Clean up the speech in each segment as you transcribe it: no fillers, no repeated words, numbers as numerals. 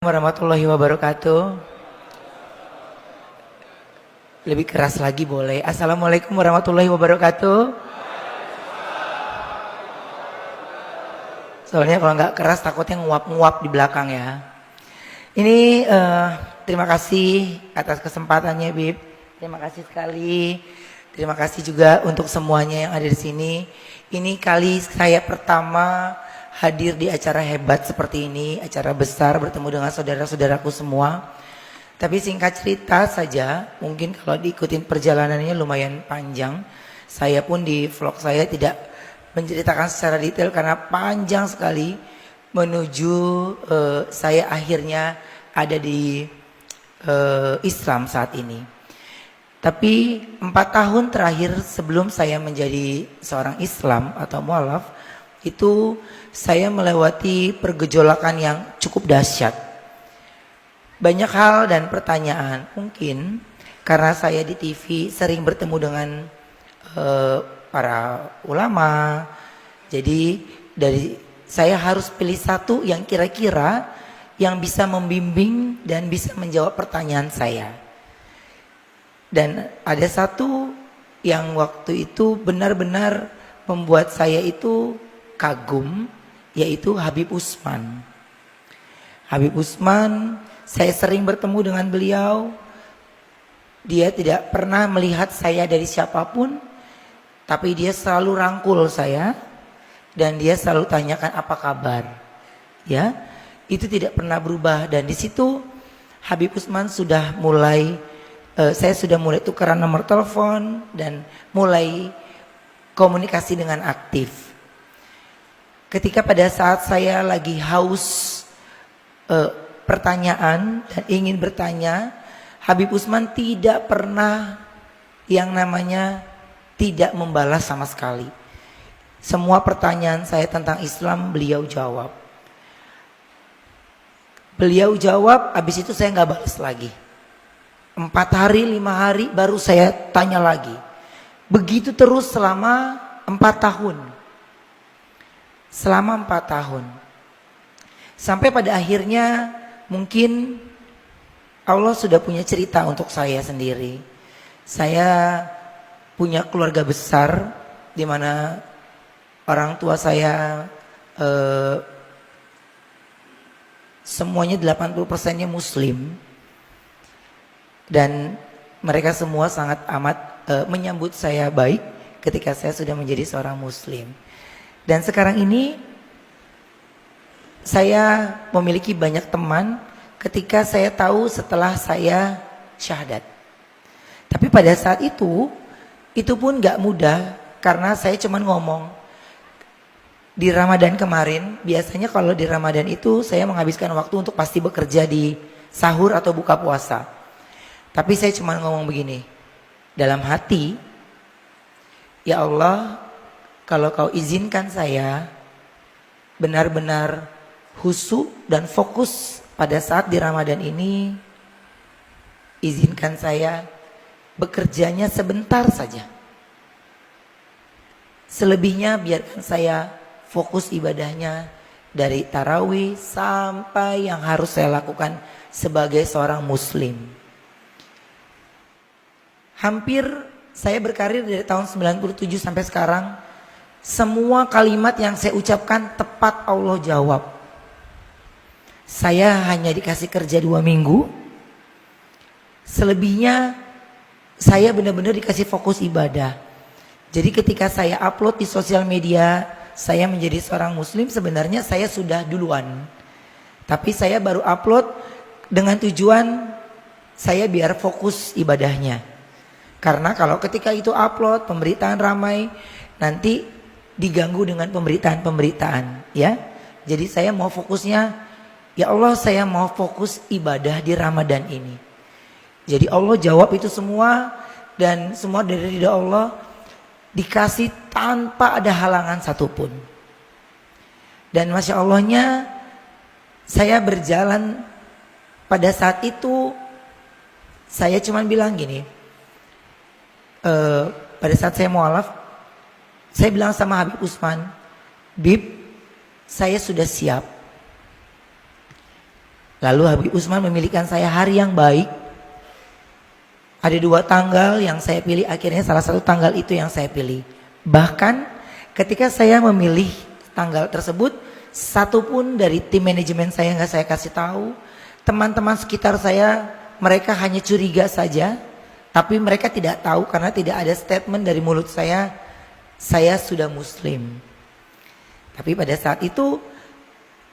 Warahmatullahi wabarakatuh. Lebih keras lagi boleh. Assalamualaikum warahmatullahi wabarakatuh. Soalnya kalau nggak keras takutnya nguap-nguap di belakang ya. Ini terima kasih atas kesempatannya Bib. Terima kasih sekali. Terima kasih juga untuk semuanya yang ada di sini. Ini kali saya pertama hadir di acara hebat seperti ini, acara besar bertemu dengan saudara-saudaraku semua. Tapi singkat cerita saja, mungkin kalau diikutin perjalanannya lumayan panjang. Saya pun di vlog saya tidak menceritakan secara detail karena panjang sekali menuju saya akhirnya ada di Islam saat ini. Tapi 4 tahun terakhir sebelum saya menjadi seorang Islam atau mualaf, itu saya melewati pergejolakan yang cukup dahsyat. Banyak hal dan pertanyaan, mungkin karena saya di TV sering bertemu dengan para ulama, jadi saya harus pilih satu yang kira-kira yang bisa membimbing dan bisa menjawab pertanyaan saya. Dan ada satu yang waktu itu benar-benar membuat saya itu kagum, yaitu Habib Utsman. Habib Utsman, saya sering bertemu dengan beliau. Dia tidak pernah melihat saya dari siapapun, tapi dia selalu rangkul saya dan dia selalu tanyakan apa kabar. Ya, itu tidak pernah berubah. Dan di situ Habib Utsman sudah mulai, saya sudah mulai tukeran nomor telepon dan mulai komunikasi dengan aktif. Ketika pada saat saya lagi haus pertanyaan dan ingin bertanya, Habib Utsman tidak pernah yang namanya tidak membalas sama sekali. Semua pertanyaan saya tentang Islam beliau jawab. Beliau jawab, habis itu saya nggak balas lagi. 4 hari, 5 hari baru saya tanya lagi. Begitu terus selama 4 tahun. Selama 4 tahun. Sampai pada akhirnya mungkin Allah sudah punya cerita untuk saya sendiri. Saya punya keluarga besar di mana orang tua saya semuanya 80%-nya muslim. Dan mereka semua sangat amat menyambut saya baik ketika saya sudah menjadi seorang muslim. Dan sekarang ini saya memiliki banyak teman ketika saya tahu setelah saya syahadat. Tapi pada saat itu pun gak mudah karena saya cuma ngomong. Di Ramadan kemarin, biasanya kalau di Ramadan itu saya menghabiskan waktu untuk pasti bekerja di sahur atau buka puasa. Tapi saya cuma ngomong begini, dalam hati, ya Allah, kalau kau izinkan saya benar-benar khusyuk dan fokus pada saat di Ramadan ini, izinkan saya bekerjanya sebentar saja. Selebihnya biarkan saya fokus ibadahnya dari tarawih sampai yang harus saya lakukan sebagai seorang muslim. Hampir saya berkarir dari tahun 97 sampai sekarang. Semua kalimat yang saya ucapkan tepat Allah jawab. Saya hanya dikasih kerja 2 minggu. Selebihnya saya benar-benar dikasih fokus ibadah. Jadi ketika saya upload di sosial media, saya menjadi seorang muslim, sebenarnya saya sudah duluan. Tapi saya baru upload dengan tujuan saya biar fokus ibadahnya. Karena kalau ketika itu upload, pemberitaan ramai, nanti diganggu dengan pemberitaan-pemberitaan, ya. Jadi saya mau fokusnya, ya Allah, saya mau fokus ibadah di Ramadan ini. Jadi Allah jawab itu semua dan semua dari ridha Allah dikasih tanpa ada halangan satupun. Dan Masya Allahnya saya berjalan pada saat itu saya cuma bilang gini, pada saat saya mualaf, saya bilang sama Habib Utsman, Bib, saya sudah siap. Lalu Habib Usman memilihkan saya hari yang baik. Ada 2 tanggal yang saya pilih, akhirnya salah satu tanggal itu yang saya pilih. Bahkan ketika saya memilih tanggal tersebut, satu pun dari tim manajemen saya nggak saya kasih tahu. Teman-teman sekitar saya, mereka hanya curiga saja. Tapi mereka tidak tahu karena tidak ada statement dari mulut saya sudah muslim. Tapi pada saat itu,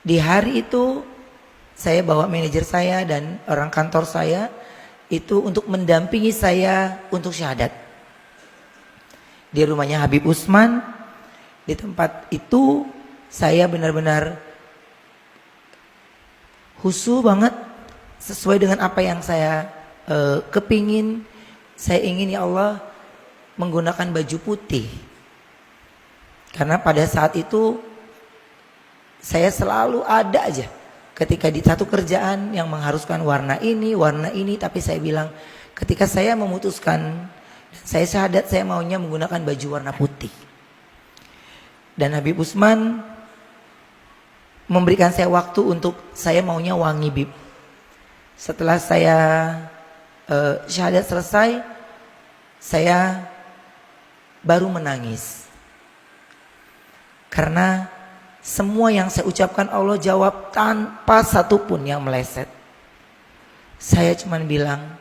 di hari itu, saya bawa manajer saya dan orang kantor saya itu untuk mendampingi saya untuk syahadat. Di rumahnya Habib Usman, di tempat itu saya benar-benar khusyuk banget sesuai dengan apa yang saya kepingin. Saya ingin ya Allah menggunakan baju putih. Karena pada saat itu saya selalu ada aja. Ketika di satu kerjaan yang mengharuskan warna ini, tapi saya bilang ketika saya memutuskan, saya syahadat saya maunya menggunakan baju warna putih. Dan Habib Usman memberikan saya waktu untuk saya maunya wangi bib. Setelah saya syahadat selesai, saya baru menangis. Karena semua yang saya ucapkan Allah jawab tanpa satupun yang meleset. Saya cuma bilang,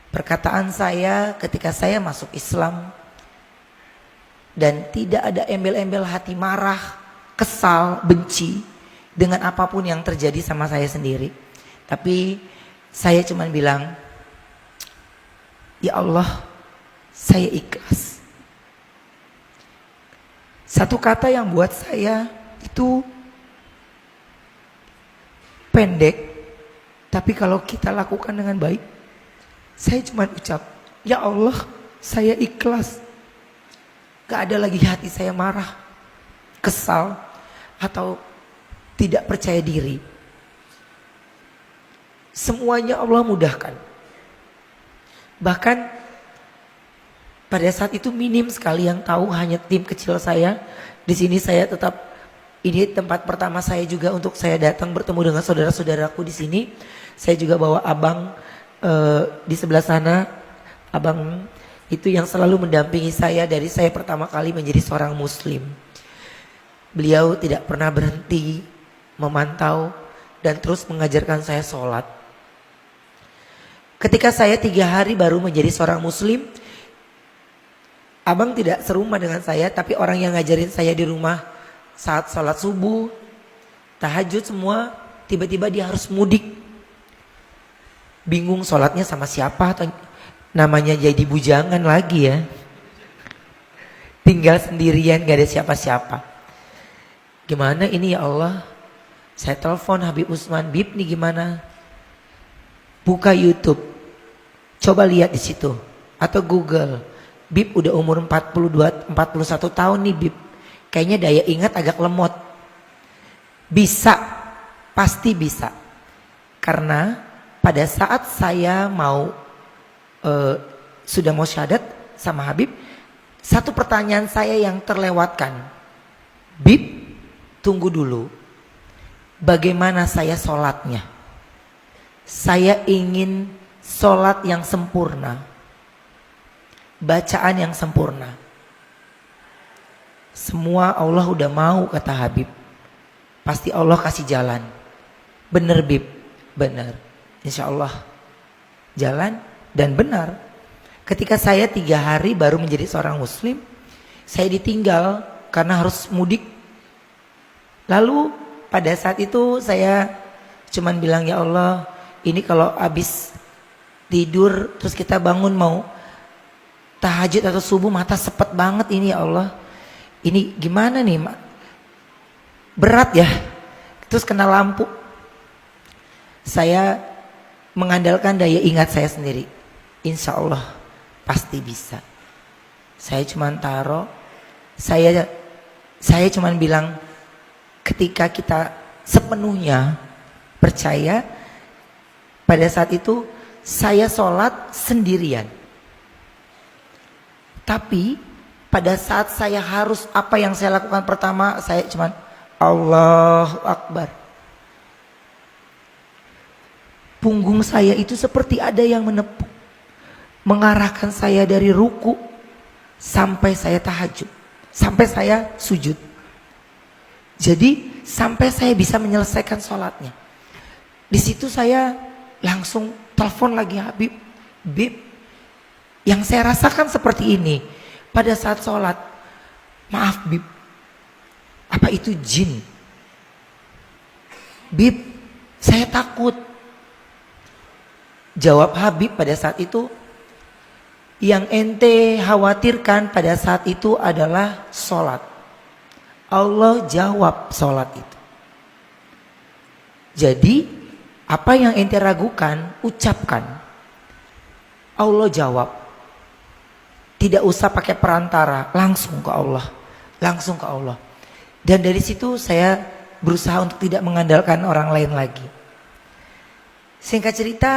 perkataan saya ketika saya masuk Islam dan tidak ada embel-embel hati marah, kesal, benci dengan apapun yang terjadi sama saya sendiri. Tapi saya cuma bilang, ya Allah, saya ikhlas. Satu kata yang buat saya itu pendek, tapi kalau kita lakukan dengan baik, saya cuma ucap, ya Allah, saya ikhlas. Gak ada lagi hati saya marah, kesal, atau tidak percaya diri. Semuanya Allah mudahkan. Bahkan pada saat itu minim sekali yang tahu, hanya tim kecil saya. Di sini saya tetap, ini tempat pertama saya juga untuk saya datang bertemu dengan saudara-saudaraku di sini. Saya juga bawa abang di sebelah sana. Abang itu yang selalu mendampingi saya dari saya pertama kali menjadi seorang muslim. Beliau tidak pernah berhenti memantau dan terus mengajarkan saya sholat. Ketika saya 3 hari baru menjadi seorang muslim, abang tidak serumah dengan saya, tapi orang yang ngajarin saya di rumah saat sholat subuh, tahajud semua, tiba-tiba dia harus mudik. Bingung sholatnya sama siapa, atau namanya jadi bujangan lagi ya. Tinggal sendirian, gak ada siapa-siapa. Gimana ini ya Allah? Saya telepon Habib Usman, Bib nih gimana? Buka YouTube, coba lihat di situ, atau Google. Bib udah umur 41 tahun nih Bib. Kayaknya daya ingat agak lemot. Bisa, pasti bisa. Karena pada saat saya sudah mau syahadat sama Habib, satu pertanyaan saya yang terlewatkan. Bib, tunggu dulu. Bagaimana saya sholatnya? Saya ingin sholat yang sempurna. Bacaan yang sempurna. Semua Allah udah mau, kata Habib. Pasti Allah kasih jalan. Bener Bib, bener. Insya Allah jalan dan benar. Ketika saya 3 hari baru menjadi seorang muslim, saya ditinggal karena harus mudik. Lalu pada saat itu saya cuman bilang, ya Allah, ini kalau habis tidur terus kita bangun mau tahajud atau subuh, mata sepet banget ini ya Allah. Ini gimana nih, berat ya. Terus kena lampu. Saya mengandalkan daya ingat saya sendiri. Insya Allah pasti bisa. Saya cuma taruh. Saya cuma bilang, ketika kita sepenuhnya percaya, pada saat itu saya sholat sendirian. Tapi pada saat saya harus, apa yang saya lakukan pertama, saya cuma Allahu Akbar. punggung saya itu seperti ada yang menepuk, mengarahkan saya dari ruku sampai saya tahajud, sampai saya sujud. Jadi sampai saya bisa menyelesaikan sholatnya. Di situ saya langsung telepon lagi Habib, Bib, yang saya rasakan seperti ini pada saat sholat. Maaf Bib, apa itu jin? Bib, saya takut. Jawab Habib pada saat itu, yang ente khawatirkan pada saat itu adalah sholat. Allah jawab sholat itu. Jadi apa yang ente ragukan, ucapkan. Allah jawab. Tidak usah pakai perantara, langsung ke Allah. Langsung ke Allah. Dan dari situ saya berusaha untuk tidak mengandalkan orang lain lagi. Singkat cerita,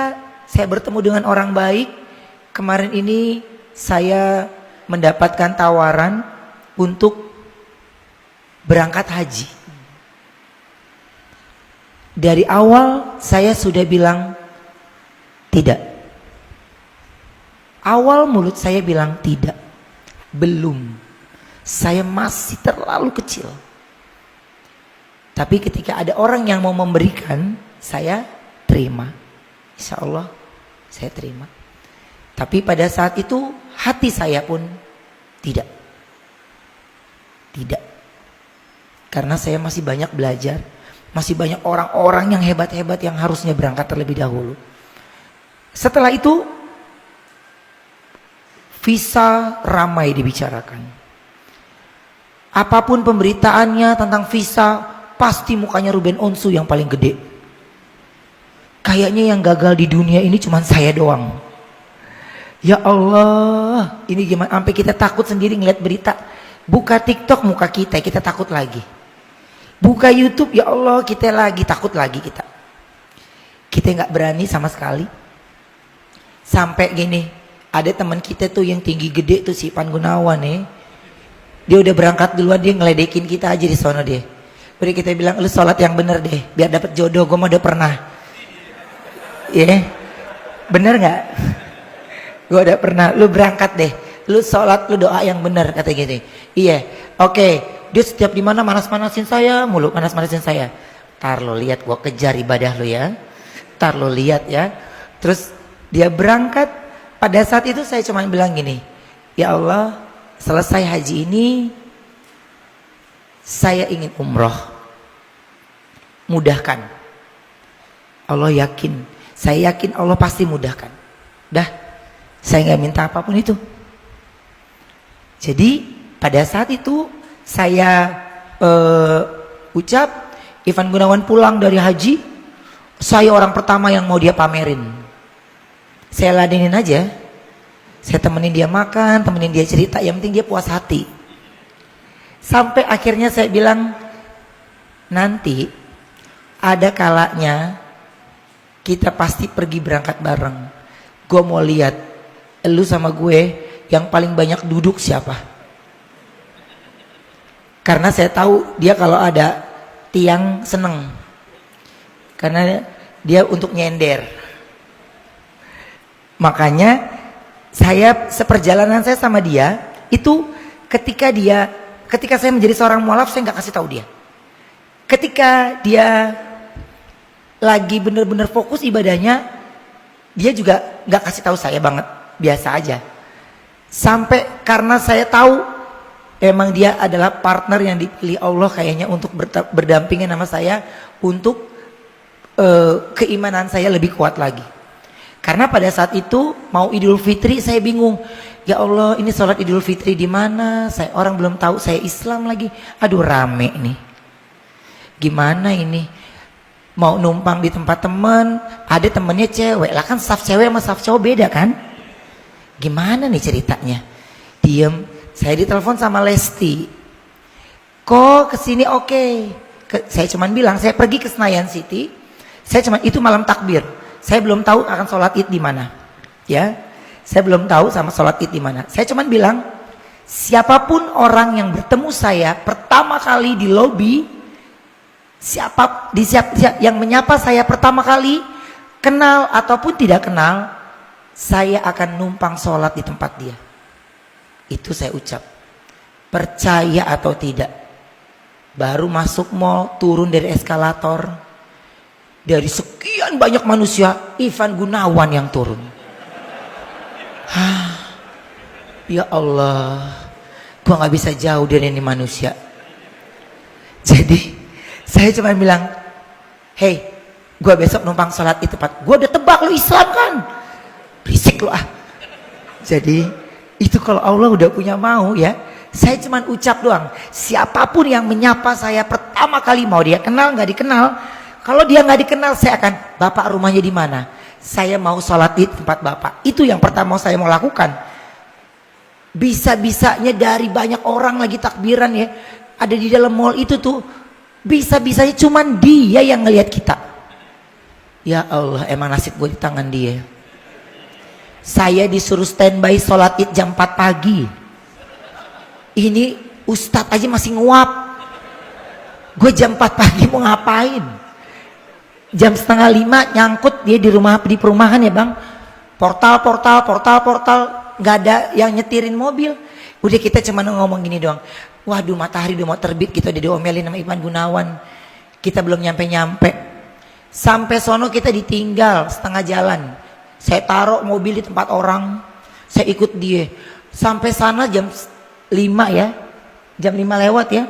saya bertemu dengan orang baik. Kemarin ini saya mendapatkan tawaran untuk berangkat haji. Dari awal saya sudah bilang tidak. Awal mulut saya bilang tidak. Belum. Saya masih terlalu kecil. Tapi ketika ada orang yang mau memberikan, saya terima. Insya Allah saya terima. Tapi pada saat itu hati saya pun tidak. Tidak. Karena saya masih banyak belajar. Masih banyak orang-orang yang hebat-hebat yang harusnya berangkat terlebih dahulu. Setelah itu visa ramai dibicarakan. Apapun pemberitaannya tentang visa, pasti mukanya Ruben Onsu yang paling gede. Kayaknya yang gagal di dunia ini cuma saya doang. Ya Allah, ini gimana? Sampai kita takut sendiri ngeliat berita. Buka TikTok muka kita takut lagi. Buka YouTube, ya Allah, kita lagi takut lagi kita. Kita nggak berani sama sekali. Sampai gini, ada teman kita tuh yang tinggi gede tuh si Ipan Gunawan nih. Dia udah berangkat duluan, dia ngeledekin kita aja di sono deh. Udah kita bilang, lu sholat yang bener deh, biar dapat jodoh. Gue mah udah pernah. Ya, bener nggak? Gue udah pernah. Lu berangkat deh, lu sholat, lu doa yang bener, kata gitu. Iya, oke. Dia setiap di mana manas-manasin saya mulu, manas-manasin saya. Tar lo lihat, gue kejar ibadah lo ya. Tar lo lihat ya. Terus dia berangkat. Pada saat itu saya cuma bilang gini, ya Allah, selesai haji ini saya ingin umroh. Mudahkan. Allah yakin, saya yakin Allah pasti mudahkan. Dah, saya nggak minta apapun itu. Jadi pada saat itu saya ucap, Ivan Gunawan pulang dari haji, saya orang pertama yang mau dia pamerin. Saya ladenin aja, saya temenin dia makan, temenin dia cerita, yang penting dia puas hati. Sampai akhirnya saya bilang, nanti ada kalanya kita pasti pergi berangkat bareng. Gue mau lihat lu sama gue yang paling banyak duduk siapa. Karena saya tahu dia kalau ada tiang seneng. Karena dia untuk nyender. Makanya saya seperjalanan saya sama dia itu ketika saya menjadi seorang mualaf, saya nggak kasih tahu dia. Ketika dia lagi benar-benar fokus ibadahnya, dia juga nggak kasih tahu saya banget, biasa aja. Sampai karena saya tahu emang dia adalah partner yang dipilih Allah kayaknya untuk berdampingan sama saya untuk keimanan saya lebih kuat lagi. Karena pada saat itu mau Idul Fitri saya bingung. Ya Allah, ini sholat Idul Fitri di mana? Saya orang belum tahu, saya Islam lagi. Aduh rame nih. Gimana ini? Mau numpang di tempat teman, ada temennya cewek. Lah kan saf cewek sama saf cowok beda kan? Gimana nih ceritanya? Diem. Saya ditelepon sama Lesti. Kok kesini oke? Saya cuman bilang saya pergi ke Senayan City. Saya cuman itu malam takbir. Saya belum tahu akan sholat id di mana. Ya, saya belum tahu sama sholat id di mana. Saya cuman bilang siapapun orang yang bertemu saya pertama kali di lobi, yang menyapa saya pertama kali kenal ataupun tidak kenal, saya akan numpang sholat di tempat dia. Itu saya ucap. Percaya atau tidak. Baru masuk mall, turun dari eskalator. Dari sekian banyak manusia, Ivan Gunawan yang turun. Ya Allah, gua gak bisa jauh dari ini manusia. Jadi saya cuma bilang, hey, gua besok numpang sholat di tempat. Gua udah tebak lu Islam kan. Berisik lu ah. Jadi itu kalau Allah udah punya mau ya, saya cuma ucap doang. Siapapun yang menyapa saya pertama kali, mau dia kenal nggak dikenal, kalau dia nggak dikenal saya akan, bapak rumahnya di mana? Saya mau sholat di tempat bapak. Itu yang pertama saya mau lakukan. Bisa-bisanya dari banyak orang lagi takbiran ya, ada di dalam mall itu tuh, bisa-bisanya cuman dia yang ngelihat kita. Ya Allah, emang nasib gue di tangan dia. Saya disuruh standby sholat id jam 4 pagi. Ini ustadz aja masih nguap. Gue jam 4 pagi mau ngapain? Jam setengah 5 nyangkut dia di perumahan ya bang. Portal, nggak ada yang nyetirin mobil. Udah kita cuma ngomong gini doang. Waduh, matahari udah mau terbit, kita udah diomelin sama Ivan Gunawan. Kita belum nyampe-nyampe. Sampai sono kita ditinggal setengah jalan. Saya taruh mobil di tempat orang, saya ikut dia. Sampai sana jam 5 ya, jam 5 lewat ya.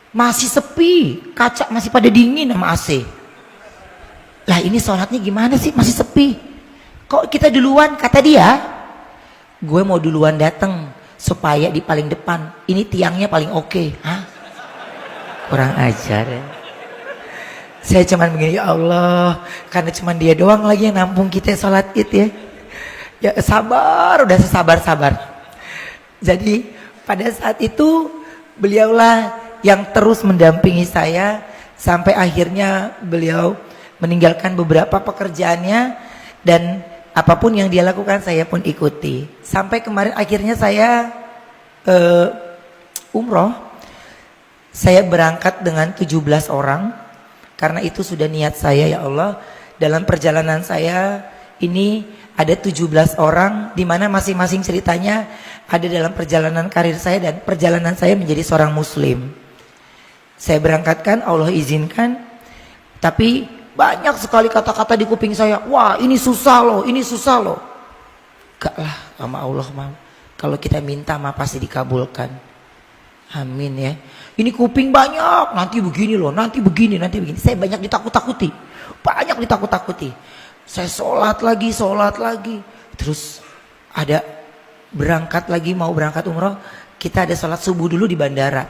Masih sepi, kaca masih pada dingin sama AC. Lah ini sholatnya gimana sih, masih sepi. Kok kita duluan, kata dia. Gue mau duluan datang supaya di paling depan. Ini tiangnya paling oke. Hah? Kurang ajar ya. Saya cuman begini, ya Allah, karena cuman dia doang lagi yang nampung kita sholat id ya. Ya sabar, udah sabar. Jadi pada saat itu beliaulah yang terus mendampingi saya sampai akhirnya beliau meninggalkan beberapa pekerjaannya, dan apapun yang dia lakukan saya pun ikuti. Sampai kemarin akhirnya saya umroh. Saya berangkat dengan 17 orang. Karena itu sudah niat saya, ya Allah, dalam perjalanan saya ini ada 17 orang, di mana masing-masing ceritanya ada dalam perjalanan karir saya dan perjalanan saya menjadi seorang muslim. Saya berangkatkan, Allah izinkan, tapi banyak sekali kata-kata di kuping saya, wah ini susah loh, ini susah loh. Gak lah, sama Allah mau. Kalau kita minta mah pasti dikabulkan. Amin ya. Ini kuping banyak, nanti begini loh, nanti begini. Saya banyak ditakut-takuti. Saya sholat lagi. Terus ada berangkat lagi, mau berangkat umroh. Kita ada sholat subuh dulu di bandara.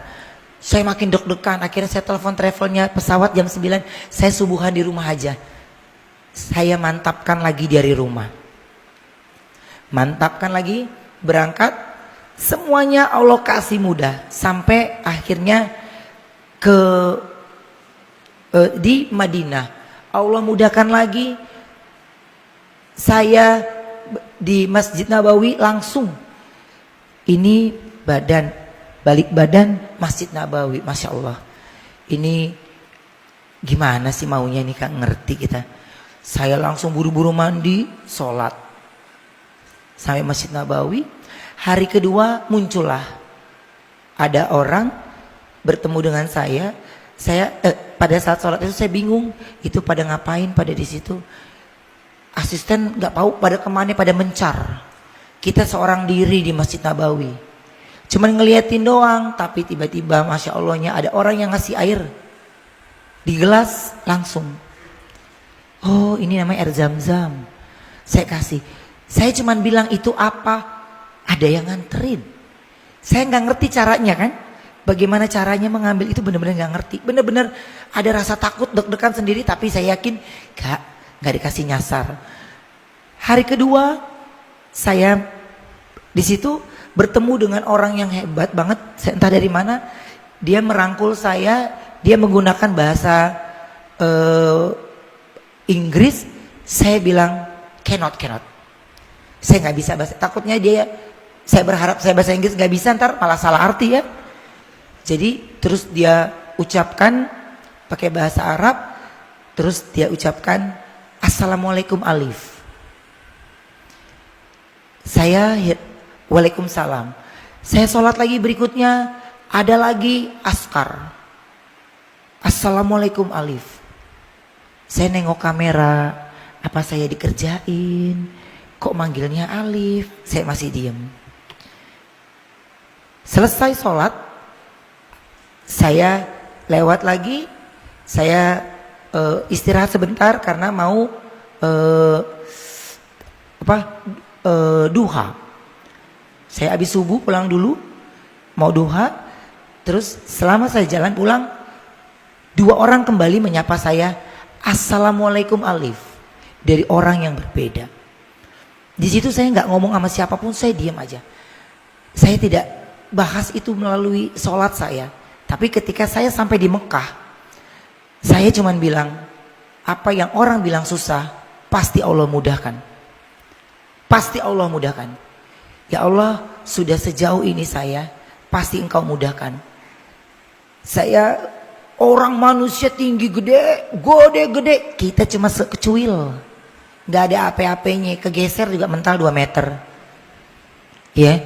Saya makin deg-degan, akhirnya saya telepon travelnya pesawat jam 9. Saya subuhan di rumah aja. Saya mantapkan lagi dari rumah. Mantapkan lagi, berangkat. Semuanya Allah kasih mudah. Sampai akhirnya di Madinah. Allah mudahkan lagi. Saya di Masjid Nabawi langsung. Ini balik badan Masjid Nabawi. Masya Allah. Ini gimana sih maunya ini, Kak, ngerti kita. Saya langsung buru-buru mandi, sholat. Sampai Masjid Nabawi. Hari kedua muncullah ada orang bertemu dengan saya. Pada saat sholat itu saya bingung, itu pada ngapain pada di situ. Asisten nggak tahu pada kemana, pada mencar. Kita seorang diri di Masjid Nabawi, cuman ngeliatin doang. Tapi tiba-tiba masya Allahnya ada orang yang ngasih air di gelas langsung. Oh ini namanya air zam-zam. Saya kasih. Saya cuman bilang itu apa? Ada yang nganterin. Saya nggak ngerti caranya kan. Bagaimana caranya mengambil itu benar-benar nggak ngerti. Benar-benar ada rasa takut, deg-degan sendiri. Tapi saya yakin nggak dikasih nyasar. Hari kedua saya di situ bertemu dengan orang yang hebat banget. Saya entah dari mana. Dia merangkul saya. Dia menggunakan bahasa Inggris. Saya bilang cannot. Saya nggak bisa bahasa. Takutnya saya berharap saya bahasa Inggris nggak bisa, ntar malah salah arti ya. Jadi terus dia ucapkan pakai bahasa Arab, terus dia ucapkan Assalamualaikum alif. Saya waalaikumsalam. Saya sholat lagi berikutnya, ada lagi askar. Assalamualaikum alif. Saya nengok kamera, apa saya dikerjain? Kok manggilnya alif? Saya masih diem. Selesai sholat, saya lewat lagi, saya istirahat sebentar karena mau duha. Saya habis subuh pulang dulu, mau duha. Terus selama saya jalan pulang, 2 orang kembali menyapa saya, Assalamualaikum alif, dari orang yang berbeda. Di situ saya nggak ngomong sama siapapun, saya diam aja. Saya tidak bahas itu melalui sholat saya. Tapi ketika saya sampai di Mekah, saya cuman bilang, apa yang orang bilang susah, pasti Allah mudahkan. Pasti Allah mudahkan. Ya Allah, sudah sejauh ini saya, pasti Engkau mudahkan. Saya orang manusia tinggi gede, kita cuma sekecuil. Gak ada apa-apanya, kegeser juga mental 2 meter. Ya.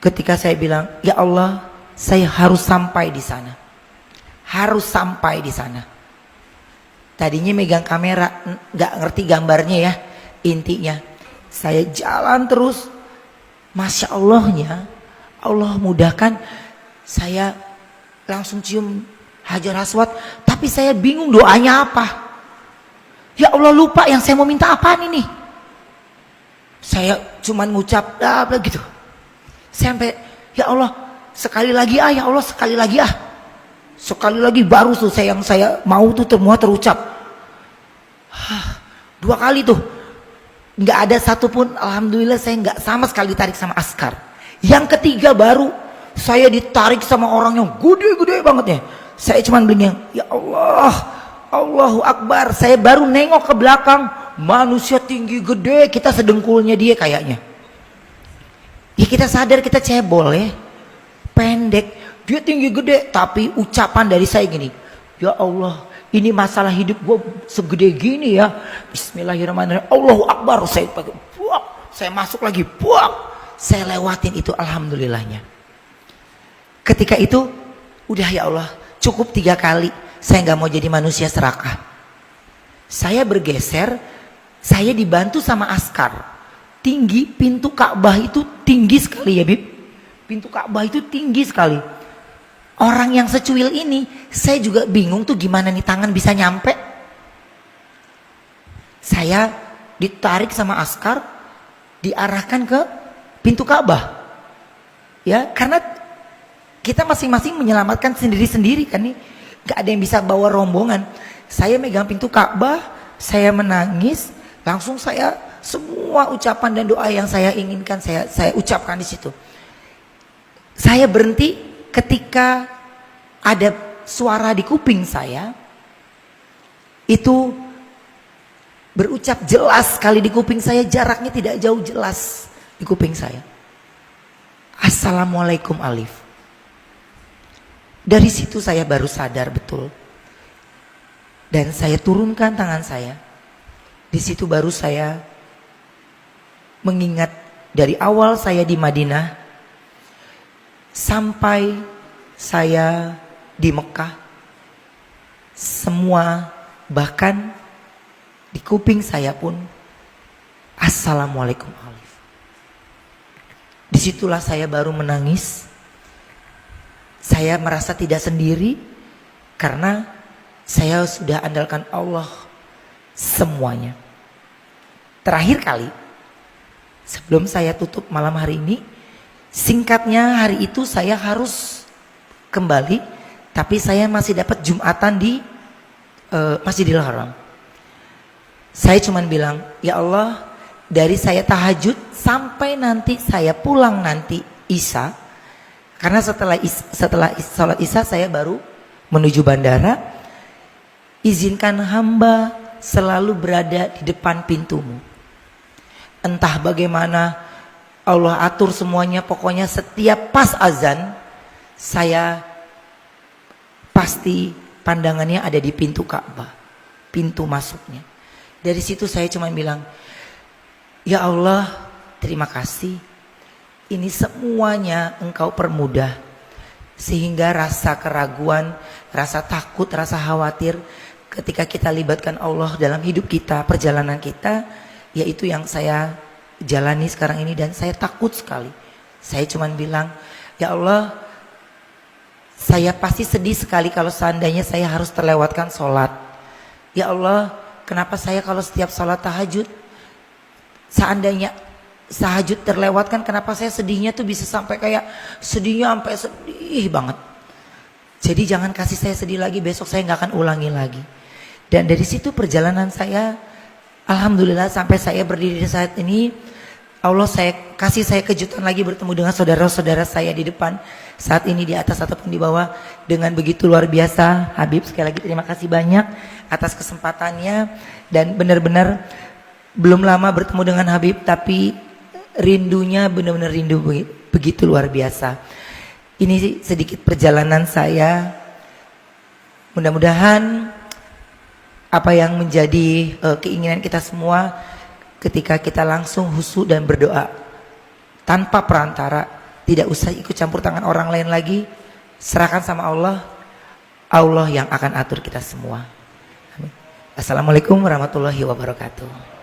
Ketika saya bilang, ya Allah, saya harus sampai di sana. Harus sampai di sana. Tadinya megang kamera, gak ngerti gambarnya ya, intinya. Saya jalan terus, Masya Allahnya, Allah mudahkan, saya langsung cium Hajar Aswad, tapi saya bingung doanya apa. Ya Allah, lupa yang saya mau minta apaan ini. Saya cuman ngucap apa gitu. Sampai ya Allah sekali lagi ya Allah sekali lagi sekali lagi baru tuh yang saya mau tuh semua terucap. 2 kali tuh nggak ada satupun, alhamdulillah saya nggak sama sekali ditarik sama askar. Yang ketiga baru saya ditarik sama orang yang gede-gede banget ya. Saya cuman bilang ya Allah, Allahu Akbar. Saya baru nengok ke belakang, manusia tinggi gede, kita sedengkulnya dia kayaknya. Ya kita sadar kita cebol ya, pendek, dia tinggi gede, tapi ucapan dari saya gini, ya Allah, ini masalah hidup gue segede gini ya, Bismillahirrahmanirrahim, Allahu Akbar. Saya pakai buak, saya masuk lagi buak, saya lewatin itu, alhamdulillahnya. Ketika itu udah ya Allah, cukup 3 kali, saya nggak mau jadi manusia serakah. Saya bergeser, saya dibantu sama askar. Tinggi, pintu Ka'bah itu tinggi sekali ya Bib. Pintu Ka'bah itu tinggi sekali. Orang yang secuil ini, saya juga bingung tuh gimana nih tangan bisa nyampe. Saya ditarik sama askar, diarahkan ke pintu Ka'bah. Ya, karena kita masing-masing menyelamatkan sendiri-sendiri kan nih. Gak ada yang bisa bawa rombongan. Saya megang pintu Ka'bah, saya menangis, langsung saya semua ucapan dan doa yang saya inginkan saya ucapkan di situ. Saya berhenti ketika ada suara di kuping saya itu berucap jelas sekali di kuping saya, jaraknya tidak jauh, jelas di kuping saya. Assalamualaikum alif. Dari situ saya baru sadar betul. Dan saya turunkan tangan saya. Di situ baru saya mengingat dari awal saya di Madinah sampai saya di Mekah, semua bahkan di kuping saya pun Assalamualaikum alif. Disitulah saya baru menangis. Saya merasa tidak sendiri karena saya sudah andalkan Allah semuanya. Terakhir kali sebelum saya tutup malam hari ini, singkatnya hari itu saya harus kembali, tapi saya masih dapat Jumatan di Masjidil Haram. Saya cuman bilang, ya Allah, dari saya tahajud sampai nanti saya pulang nanti Isya, karena setelah sholat Isya saya baru menuju bandara, izinkan hamba selalu berada di depan pintumu. Entah bagaimana Allah atur semuanya, pokoknya setiap pas azan saya pasti pandangannya ada di pintu Ka'bah, pintu masuknya. Dari situ saya cuma bilang, ya Allah, terima kasih. Ini semuanya Engkau permudah. Sehingga rasa keraguan, rasa takut, rasa khawatir ketika kita libatkan Allah dalam hidup kita, perjalanan kita, yaitu yang saya jalani sekarang ini, dan saya takut sekali. Saya cuma bilang, ya Allah, saya pasti sedih sekali kalau seandainya saya harus terlewatkan sholat. Ya Allah, kenapa saya kalau setiap sholat tahajud, seandainya tahajud terlewatkan, kenapa saya sedihnya tuh bisa sampai kayak sedihnya sampai sedih banget. Jadi jangan kasih saya sedih lagi, besok saya nggak akan ulangi lagi. Dan dari situ perjalanan saya, alhamdulillah sampai saya berdiri di saat ini, Allah kasih saya kejutan lagi bertemu dengan saudara-saudara saya di depan saat ini, di atas ataupun di bawah, dengan begitu luar biasa. Habib, sekali lagi terima kasih banyak atas kesempatannya, dan benar-benar belum lama bertemu dengan Habib, tapi rindunya benar-benar rindu begitu luar biasa. Ini sedikit perjalanan saya. Mudah-mudahan apa yang menjadi keinginan kita semua ketika kita langsung husu dan berdoa tanpa perantara, tidak usah ikut campur tangan orang lain lagi, serahkan sama Allah, Allah yang akan atur kita semua. Amin. Assalamualaikum warahmatullahi wabarakatuh.